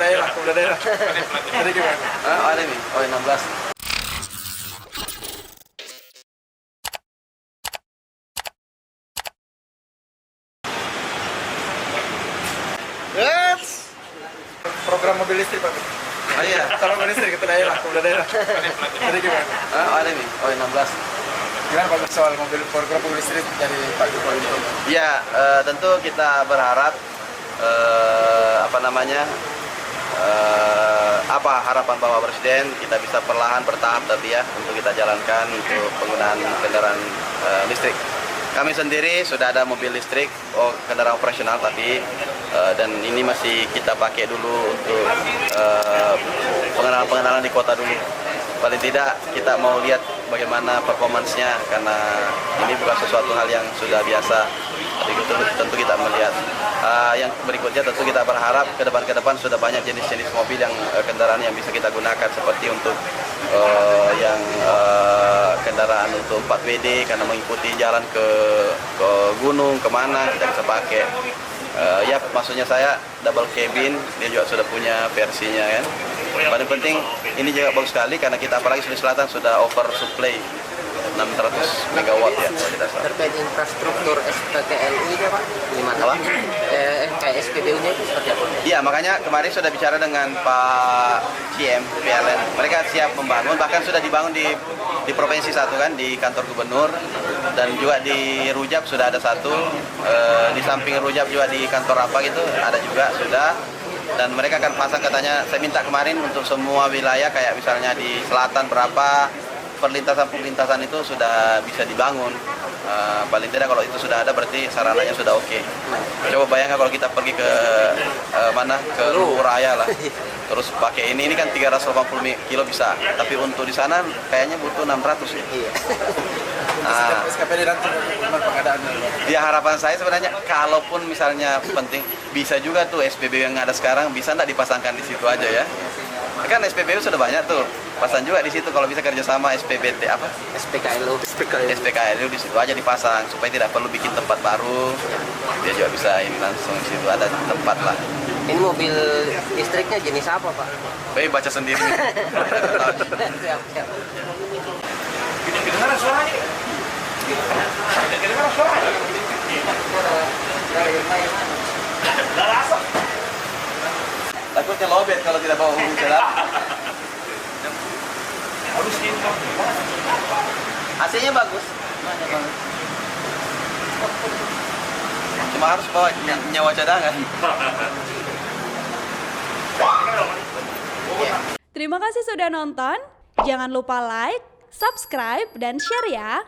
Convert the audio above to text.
daerah, pemuda daerah. Tadi gimana? Ada nih, 16. Yes. Program mobil listrik Pak. Oh iya, Kalau mobil listrik ke daerah, pemuda daerah. Tadi gimana? ada nih, 16. Gimana Pak soal program mobil listrik dari Pak Jokowi itu? Ya, tentu kita berharap apa harapan Bapak Presiden kita bisa perlahan bertahap tadi ya untuk kita jalankan untuk penggunaan kendaraan listrik. Kami sendiri sudah ada mobil listrik, kendaraan operasional tadi, dan ini masih kita pakai dulu untuk pengenalan di kota dulu. Paling tidak kita mau lihat bagaimana performansnya karena ini bukan sesuatu hal yang sudah biasa. Jadi tentu kita melihat. Yang berikutnya tentu kita berharap ke depan sudah banyak jenis-jenis mobil yang kendaraan yang bisa kita gunakan seperti untuk kendaraan untuk 4WD karena mengikuti jalan ke gunung kemana kita bisa pakai. Ya maksudnya saya double cabin, dia juga sudah punya versinya kan. Paling penting ini juga bagus sekali karena kita apalagi Sulawesi Selatan sudah oversupply 600 megawatt ya kalau tidak salah. Terkait infrastruktur SPTLU-nya Pak, gimana? Apa? Kayak SPBU-nya itu seperti apa? Iya, makanya kemarin sudah bicara dengan Pak CM PLN. Mereka siap membangun, bahkan sudah dibangun di Provinsi 1 kan, di kantor gubernur. Dan juga di Rujab sudah ada satu, di samping Rujab juga di kantor apa gitu, ada juga sudah. Dan mereka akan pasang katanya, saya minta kemarin untuk semua wilayah kayak misalnya di selatan berapa, perlintasan itu sudah bisa dibangun. Paling tidak kalau itu sudah ada berarti sarananya sudah oke. Coba bayangkan kalau kita pergi ke ke Luhur Raya lah, terus pakai ini kan 380 kilo bisa, tapi untuk di sana kayaknya butuh 600 ya. SKPD nanti pengadaannya. Ya harapan saya sebenarnya kalaupun misalnya penting bisa juga tuh SPBU yang ada sekarang bisa nggak dipasangkan di situ aja ya. Kan SPBU sudah banyak tuh, pasang juga di situ kalau bisa kerjasama SPBT apa? SPKLU di situ aja dipasang supaya tidak perlu bikin tempat baru. Dia juga bisa ini langsung di situ ada tempat lah. Ini mobil listriknya jenis apa Pak? Baik baca sendiri. Siap. Kedengaran suaranya? Kedengaran suaranya? Takutnya lobet kalau tidak bawa hubung jalan. AC-nya bagus. Cuma harus bawa nyawa cadangan. Terima kasih sudah nonton. Jangan lupa like, subscribe, dan share ya.